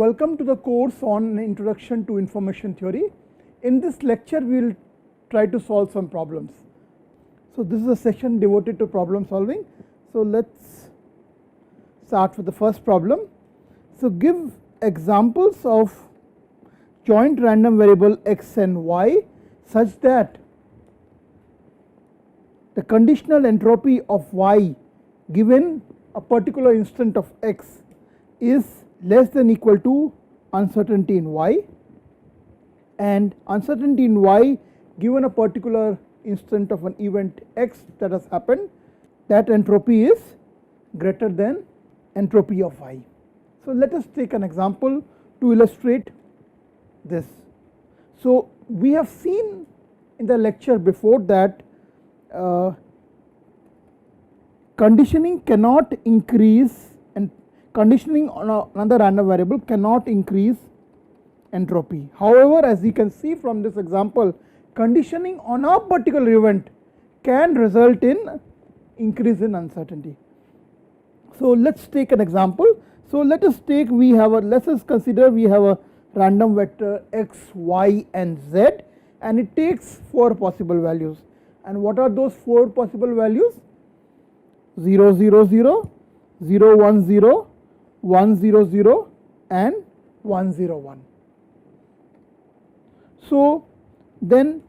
Welcome to the course on Introduction to Information Theory. In this lecture, we will try to solve some problems. So, this is a session devoted to problem solving. So, let's start with the first problem. So, give examples of joint random variable x and y such that the conditional entropy of y given a particular instant of x is less than equal to uncertainty in y, and uncertainty in y given a particular instant of an event x that has happened, that entropy is greater than entropy of y. So, let us take an example to illustrate this. So, we have seen in the lecture before that conditioning cannot increase, and conditioning on another random variable cannot increase entropy. However, as you can see from this example, conditioning on a particular event can result in increase in uncertainty. So, let us take an example. So, let us consider we have a random vector x, y and z, and it takes 4 possible values. And what are those 4 possible values? 0 0 0, 0 1 0, 1 0 0 and 1 0 1. So, then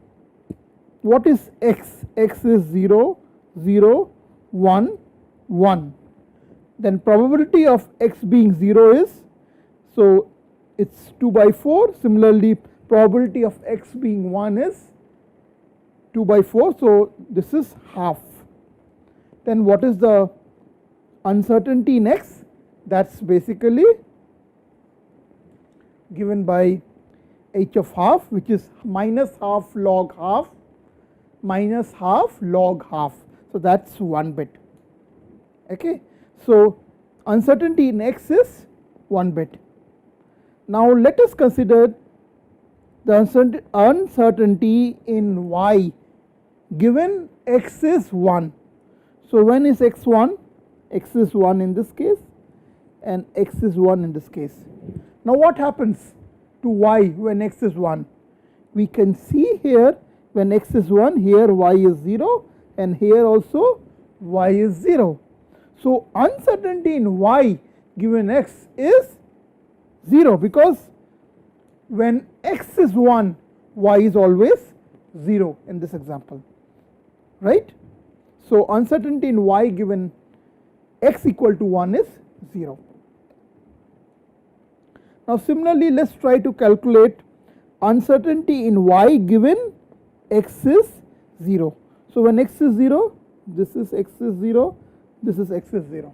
what is x? X is 0 0 1 1. Then probability of x being 0 is, so it is 2 by 4. Similarly, probability of x being 1 is 2 by 4. So, this is half. Then what is the uncertainty in x? That is basically given by h of half, which is minus half log half minus half log half. So, that is 1 bit. Okay. So, uncertainty in x is 1 bit. Now, let us consider the uncertainty in y given x is 1. So, when is x 1? X is 1 in this case and x is 1 in this case. Now, what happens to y when x is 1? We can see here when x is 1, here y is 0 and here also y is 0. So, uncertainty in y given x is 0, because when x is 1, y is always 0 in this example, right. So, uncertainty in y given x equal to 1 is 0. Now, similarly, let us try to calculate uncertainty in y given x is 0. So, when x is 0, this is x is 0, this is x is 0.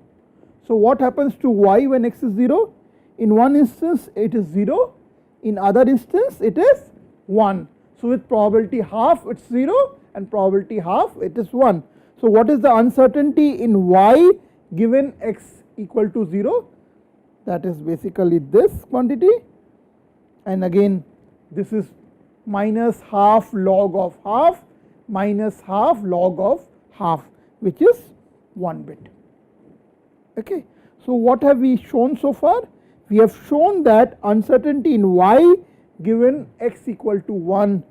So, what happens to y when x is 0? In one instance it is 0, in other instance it is 1. So, with probability half it is 0 and probability half it is 1. So, what is the uncertainty in y given x equal to 0? That is basically this quantity, and again this is minus half log of half minus half log of half, which is 1 bit. Okay. So, what have we shown so far? We have shown that uncertainty in y given x equal to 1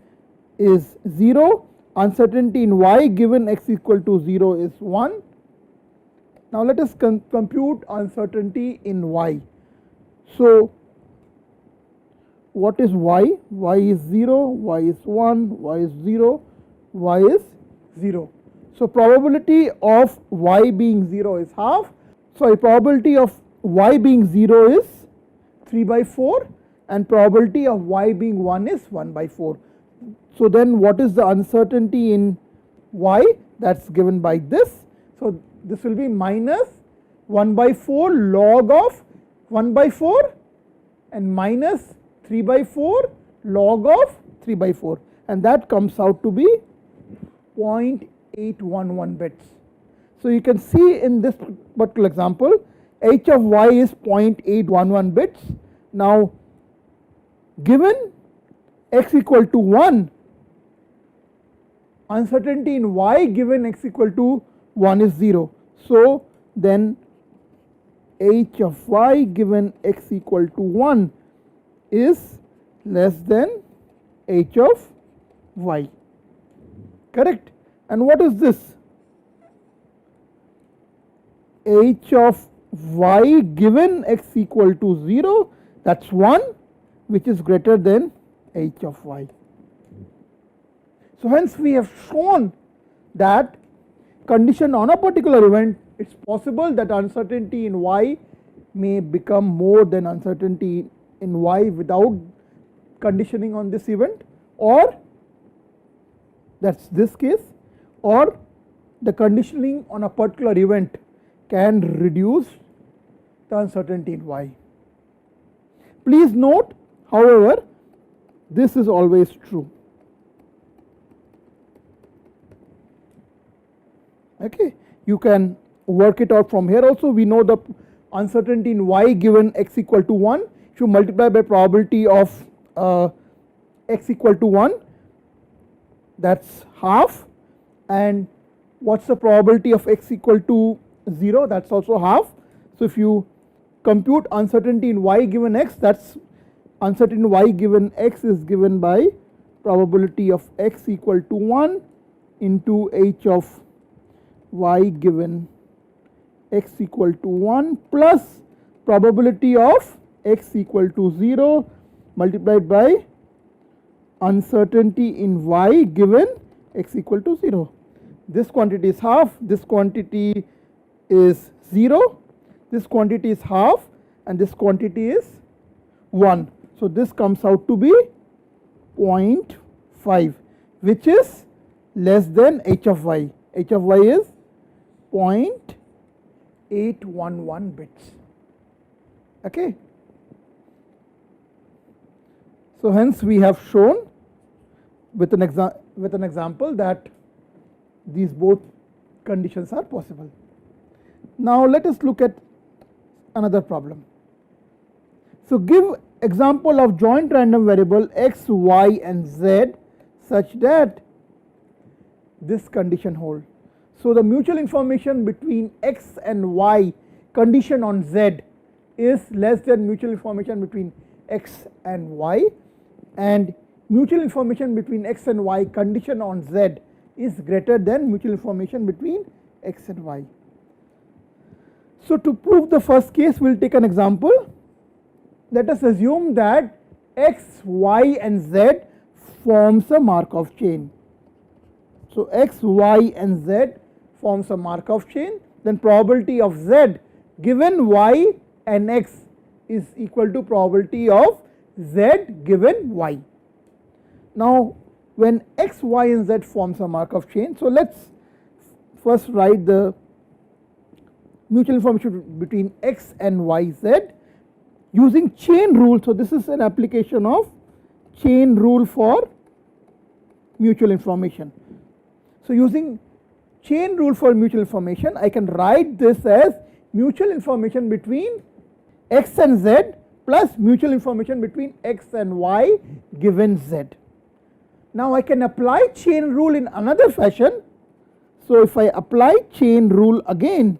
is 0, uncertainty in y given x equal to 0 is 1. Now, let us compute uncertainty in y. So, what is y? Y is 0, y is 1, y is 0, y is 0. So, probability of y being 0 is half. Sorry, probability of y being 0 is 3 by 4 and probability of y being 1 is 1 by 4. So, then what is the uncertainty in y? That is given by this. So, this will be minus 1 by 4 log of 1 by 4 and minus 3 by 4 log of 3 by 4, and that comes out to be 0.811 bits. So, you can see in this particular example h of y is 0.811 bits. Now, given x equal to 1, uncertainty in y given x equal to 1 is 0. So, then h of y given x equal to 1 is less than h of y, correct. And what is this? H of y given x equal to 0, that is 1, which is greater than h of y. So hence we have shown that condition on a particular event, it is possible that uncertainty in y may become more than uncertainty in y without conditioning on this event, or that is this case, or the conditioning on a particular event can reduce the uncertainty in y. Please note, however, this is always true. Okay, you can work it out from here also. We know the uncertainty in y given x equal to 1, if you multiply by probability of x equal to 1, that is half, and what is the probability of x equal to 0, that is also half. So if you compute uncertainty in y given x, that is uncertainty in y given x is given by probability of x equal to 1 into h of y given x equal to 1 plus probability of x equal to 0 multiplied by uncertainty in y given x equal to 0. This quantity is half, this quantity is 0, this quantity is half, and this quantity is 1. So this comes out to be 0.5, which is less than h of y. H of y is 0.811 bits. Okay. So hence we have shown with an example that these both conditions are possible. Now let us look at another problem. So give example of joint random variable x, y and z such that this condition hold. So the mutual information between x and y condition on z is less than mutual information between x and y, and mutual information between x and y condition on z is greater than mutual information between x and y. So to prove the first case, we will take an example. Let us assume that x, y and z forms a Markov chain. So x, y and z forms a Markov chain, then probability of z given y and x is equal to probability of z given y. Now when x, y and z forms a Markov chain, so let us first write the mutual information between x and y, z using chain rule. So this is an application of chain rule for mutual information. So using chain rule for mutual information, I can write this as mutual information between x and z plus mutual information between x and y given z. Now I can apply chain rule in another fashion. So if I apply chain rule again,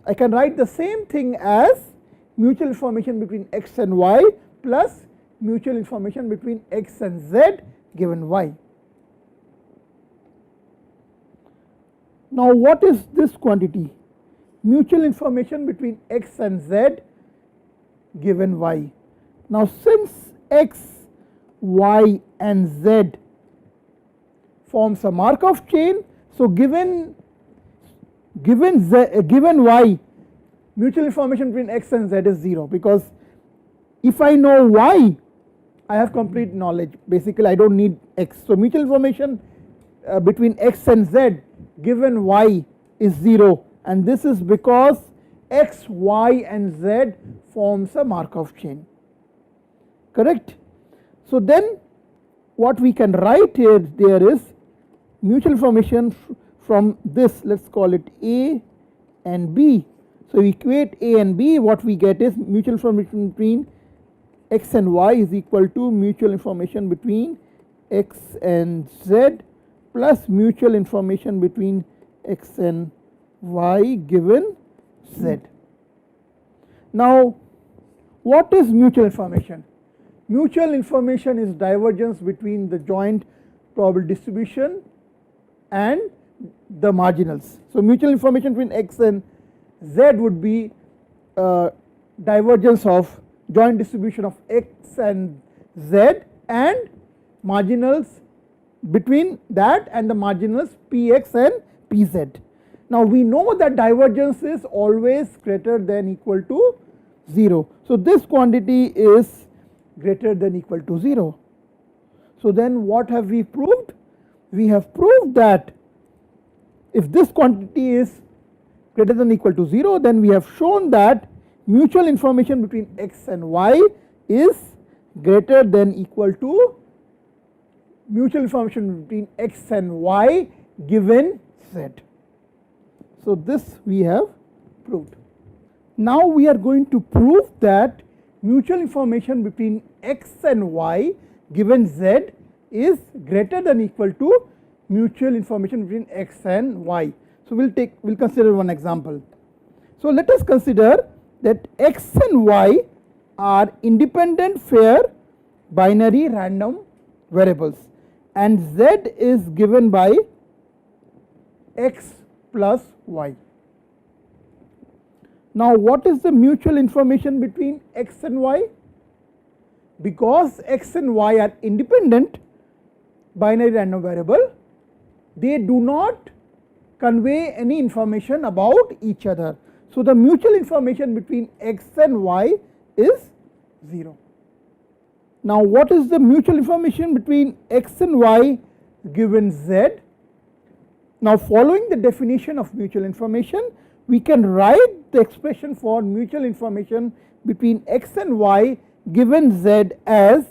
I can write the same thing as mutual information between x and y plus mutual information between x and z given y. Now what is this quantity? Mutual information between x and z given y. Now since x, y and z forms a Markov chain, so given y, mutual information between x and z is 0, because if I know y, I have complete knowledge. Basically I do not need x. So mutual information between x and z given y is 0, and this is because x, y and z forms a Markov chain, correct. So then what we can write here there is mutual information from this, let us call it a and b. So we equate a and b, what we get is mutual information between x and y is equal to mutual information between x and z plus mutual information between x and y given z. Now what is mutual information? Mutual information is divergence between the joint probability distribution and the marginals. So mutual information between x and z would be divergence of joint distribution of x and z and marginals between that and the marginals px and pz. Now we know that divergence is always greater than equal to 0. So this quantity is greater than equal to 0. So then what have we proved? We have proved that if this quantity is greater than equal to 0, then we have shown that mutual information between x and y is greater than equal to mutual information between x and y given z. So this we have proved. Now we are going to prove that mutual information between x and y given z is greater than equal to mutual information between x and y. So we'll consider one example. So let us consider that x and y are independent fair binary random variables and z is given by x plus y. Now what is the mutual information between x and y? Because x and y are independent binary random variable, they do not convey any information about each other. So the mutual information between x and y is 0. Now what is the mutual information between x and y given z? Now following the definition of mutual information, we can write the expression for mutual information between x and y given z as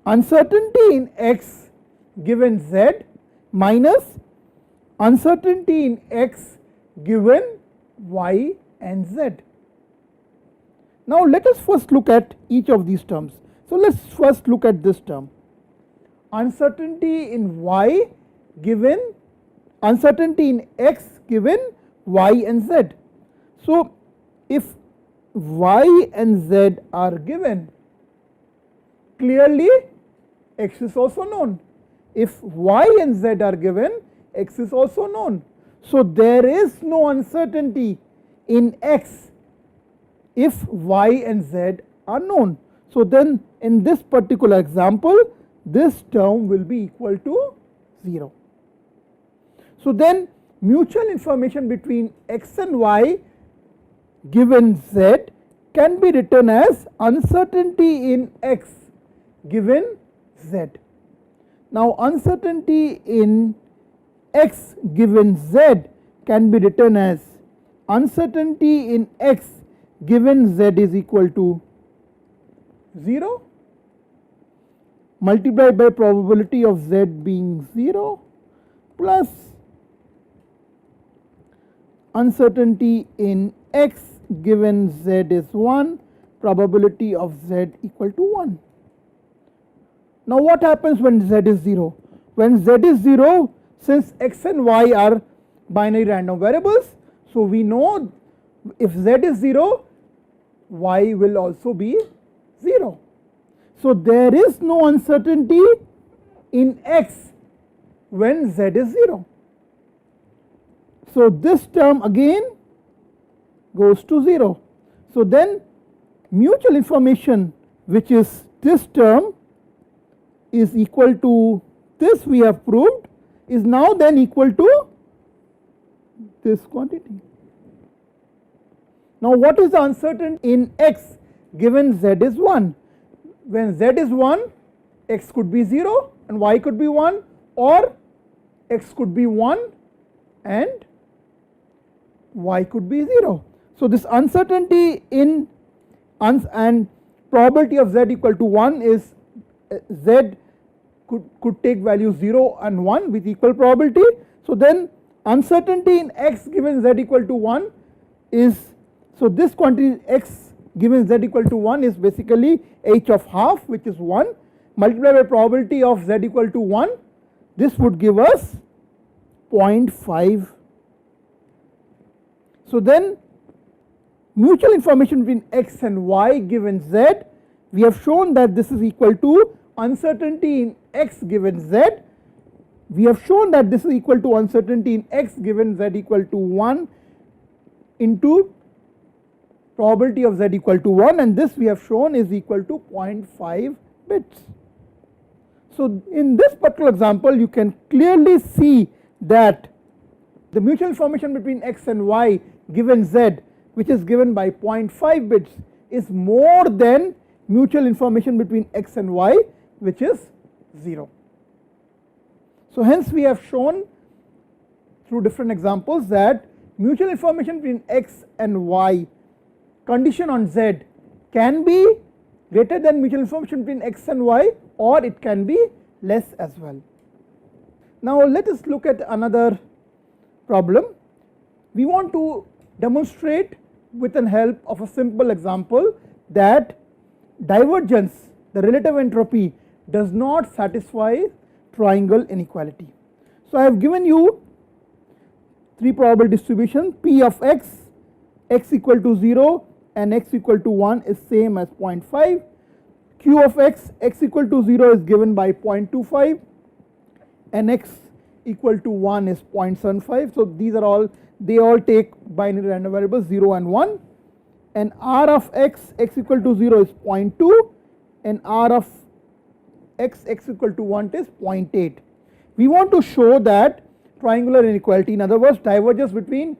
uncertainty in x given z minus uncertainty in x given y and z. Now let us first look at each of these terms. So let us first look at this term, uncertainty in y given uncertainty in x given y and z. So if y and z are given, clearly x is also known. If y and z are given, x is also known. So there is no uncertainty in x if y and z are known. So then in this particular example, this term will be equal to 0. So then mutual information between x and y given z can be written as uncertainty in x given z. Now uncertainty in x given z can be written as uncertainty in x given z is equal to 0 multiplied by probability of z being 0 plus uncertainty in x given z is 1, probability of z equal to 1. Now what happens when z is 0? When z is 0, since x and y are binary random variables, so we know if z is 0, y will also be 0. So there is no uncertainty in x when z is 0. So this term again goes to 0. So then mutual information, which is this term, is equal to this we have proved, is now then equal to this quantity. Now what is the uncertainty in x given z is 1? When z is 1, x could be 0 and y could be 1, or x could be 1 and y could be 0. So this uncertainty in and probability of z equal to 1 is z could take value 0 and 1 with equal probability. So then uncertainty in x given z equal to 1 is, so this quantity x given z equal to 1 is basically h of half, which is 1, multiplied by probability of z equal to 1, this would give us 0.5. So then mutual information between x and y given z, we have shown that this is equal to uncertainty in x given z. We have shown that this is equal to uncertainty in x given z equal to 1 into probability of z equal to 1, and this we have shown is equal to 0.5 bits. So in this particular example you can clearly see that the mutual information between x and y given z, which is given by 0.5 bits, is more than mutual information between x and y, which is 0. So hence we have shown through different examples that mutual information between x and y condition on z can be greater than mutual information between x and y, or it can be less as well. Now let us look at another problem. We want to demonstrate with the help of a simple example that divergence, the relative entropy, does not satisfy triangle inequality. So I have given you three probability distribution: p of x, x equal to 0 and x equal to 1 is same as 0.5, q of x, x equal to 0 is given by 0.25 and x equal to 1 is 0.75. So these are all, they all take binary random variables 0 and 1, and r of x, x equal to 0 is 0.2 and r of x, x equal to 1 is 0.8. We want to show that triangular inequality, in other words divergence between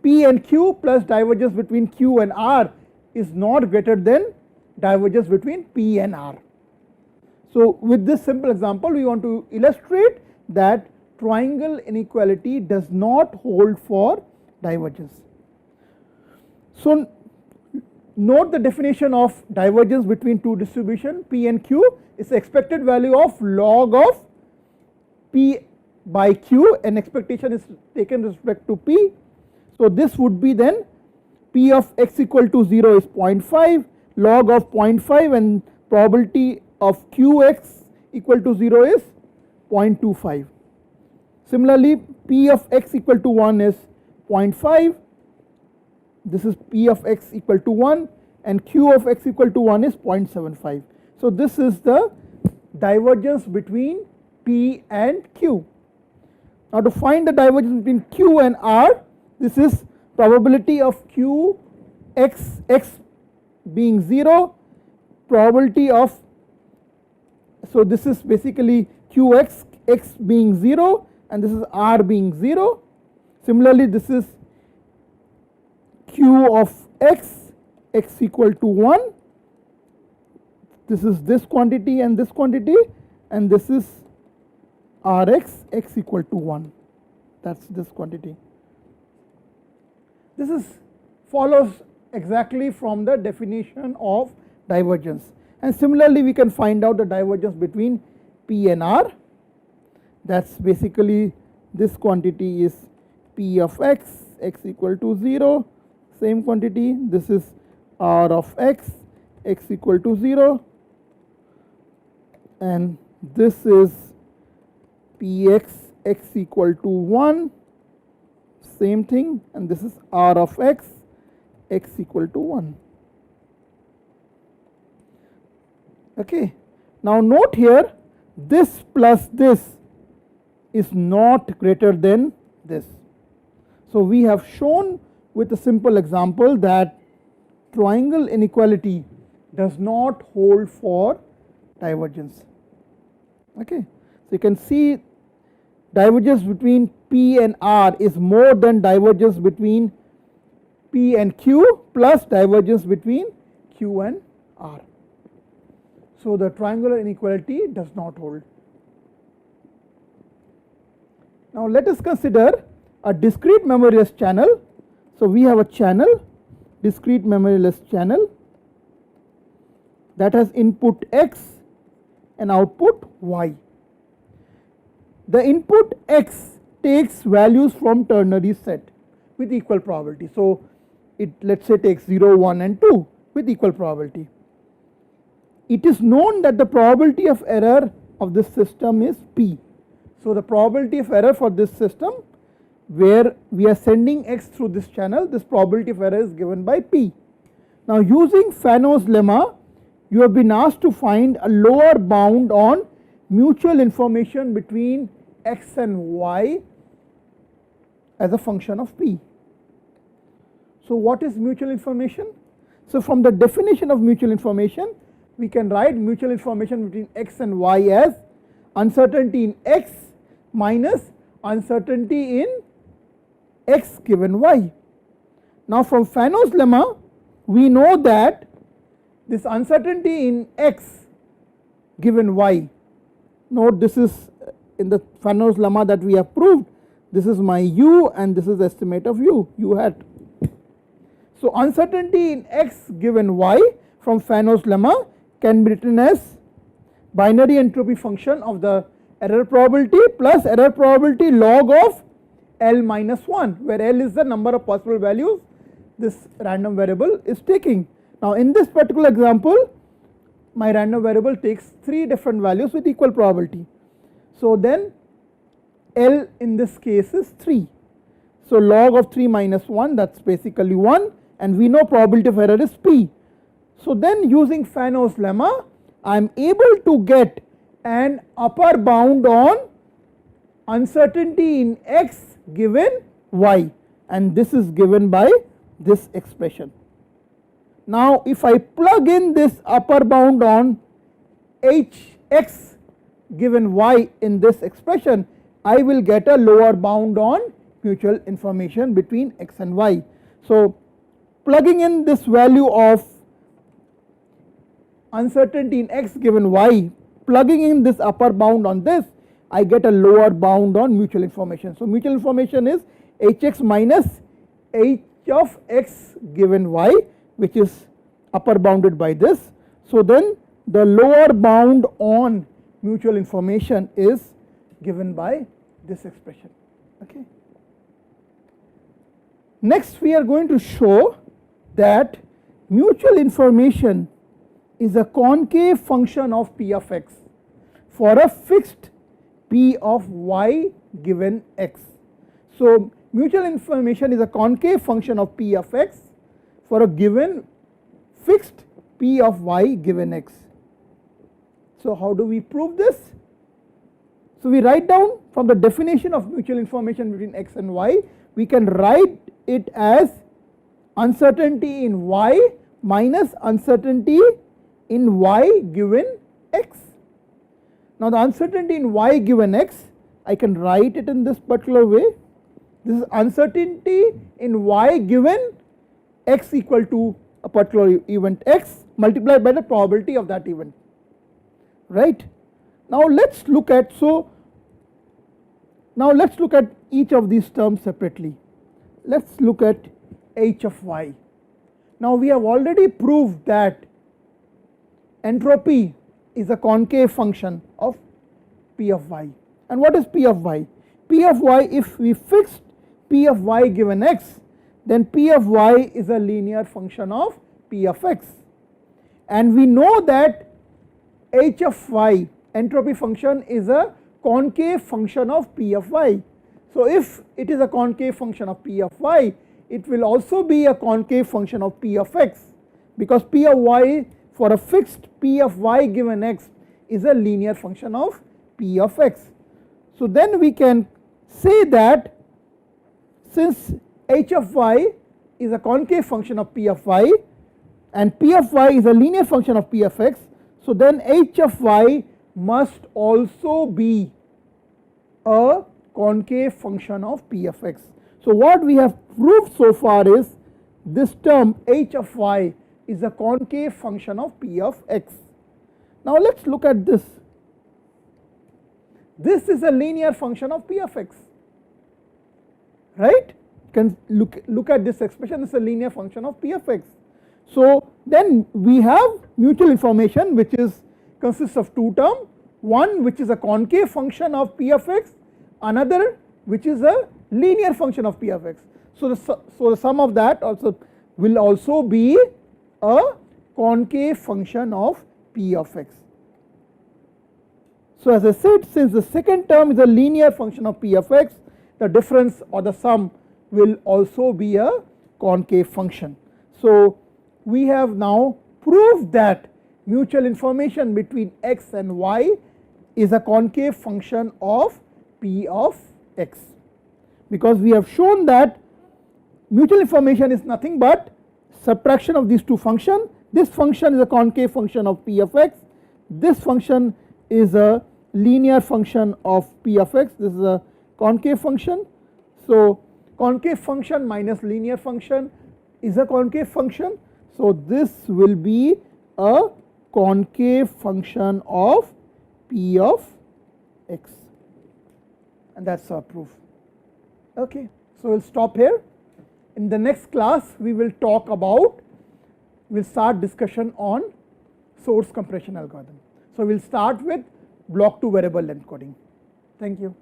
p and q plus divergence between q and r, is not greater than divergence between p and r. So with this simple example we want to illustrate that triangle inequality does not hold for divergence. So note the definition of divergence between two distribution p and q is expected value of log of p by q, and expectation is taken with respect to p. So this would be then p of x equal to 0 is 0.5, log of 0.5, and probability of qx equal to 0 is 0.25. Similarly p of x equal to 1 is 0.5, this is p of x equal to 1, and q of x equal to 1 is 0.75. So this is the divergence between p and q. Now to find the divergence between q and r, this is probability of q x, x being 0, probability of, so this is basically qx, x being 0, and this is r being 0. Similarly this is q of x, x equal to 1, this is this quantity and this quantity, and this is rx, x equal to 1, that is this quantity. This is follows exactly from the definition of divergence, and similarly we can find out the divergence between p and r. That is basically this quantity is p of x, x equal to 0, same quantity, this is r of x, x equal to 0, and this is px, x equal to 1, same thing, and this is r of x, x equal to 1. Okay. Now note here, this plus this is not greater than this. So we have shown with a simple example that triangle inequality does not hold for divergence. Okay. So you can see divergence between p and r is more than divergence between p and q plus divergence between q and r. So the triangular inequality does not hold. Now let us consider a discrete memoryless channel. So we have a channel, discrete memoryless channel, that has input x and output y. The input x takes values from ternary set with equal probability. So it, let us say, takes 0, 1 and 2 with equal probability. It is known that the probability of error of this system is p. So the probability of error for this system where we are sending x through this channel, this probability of error is given by P. Now using Fano's lemma, you have been asked to find a lower bound on mutual information between x and y as a function of P. So what is mutual information? So from the definition of mutual information, we can write mutual information between x and y as uncertainty in x minus uncertainty in x given y. Now from Fano's lemma, we know that this uncertainty in x given y, note this is in the Fano's lemma that we have proved, this is my u and this is the estimate of u hat. So uncertainty in x given y from Fano's lemma can be written as binary entropy function of the error probability plus error probability log of L minus 1, where L is the number of possible values this random variable is taking. Now in this particular example, my random variable takes 3 different values with equal probability. So then L in this case is 3. So log of 3 minus 1, that is basically 1, and we know probability of error is P. So then using Fano's lemma, I am able to get an upper bound on uncertainty in x given y, and this is given by this expression. Now if I plug in this upper bound on x given y in this expression, I will get a lower bound on mutual information between x and y. So plugging in this value of uncertainty in x given y, plugging in this upper bound on this, I get a lower bound on mutual information. So mutual information is hx minus h of x given y, which is upper bounded by this. So then the lower bound on mutual information is given by this expression. Okay. Next we are going to show that mutual information is a concave function of p of x for a fixed p of y given x. So mutual information is a concave function of p of x for a given fixed p of y given x. So how do we prove this? So we write down from the definition of mutual information between x and y, we can write it as uncertainty in y minus uncertainty in y given x. Now the uncertainty in y given x, I can write it in this particular way. This is uncertainty in y given x equal to a particular event x multiplied by the probability of that event, right. Now let's look at, each of these terms separately. Let's look at h of y. Now we have already proved that entropy is a concave function of p of y. And what is p of y? P of y, if we fixed p of y given x, then p of y is a linear function of p of x. And we know that h of y, entropy function, is a concave function of p of y. So if it is a concave function of p of y, it will also be a concave function of p of x, because p of y for a fixed p of y given x is a linear function of p of x. So then we can say that since h of y is a concave function of p of y and p of y is a linear function of p of x, so then h of y must also be a concave function of p of x. So what we have proved so far is this term h of y is a concave function of p of x. Now let's look at this. This is a linear function of p of x, right. You can look at this expression, this is a linear function of p of x. So then we have mutual information which consists of two terms, one which is a concave function of p of x, another which is a linear function of p of x. So the sum of that also will also be a concave function of p of x. So as I said, since the second term is a linear function of p of x the difference or the sum will also be a concave function. So we have now proved that mutual information between x and y is a concave function of p of x, because we have shown that mutual information is nothing but subtraction of these two functions. This function is a concave function of p of x, this function is a linear function of p of x, this is a concave function. So concave function minus linear function is a concave function, so this will be a concave function of p of x, and that is our proof. Okay. So we will stop here. In the next class we will talk about, we will start discussion on source compression algorithm. So we will start with block to variable length coding. Thank you.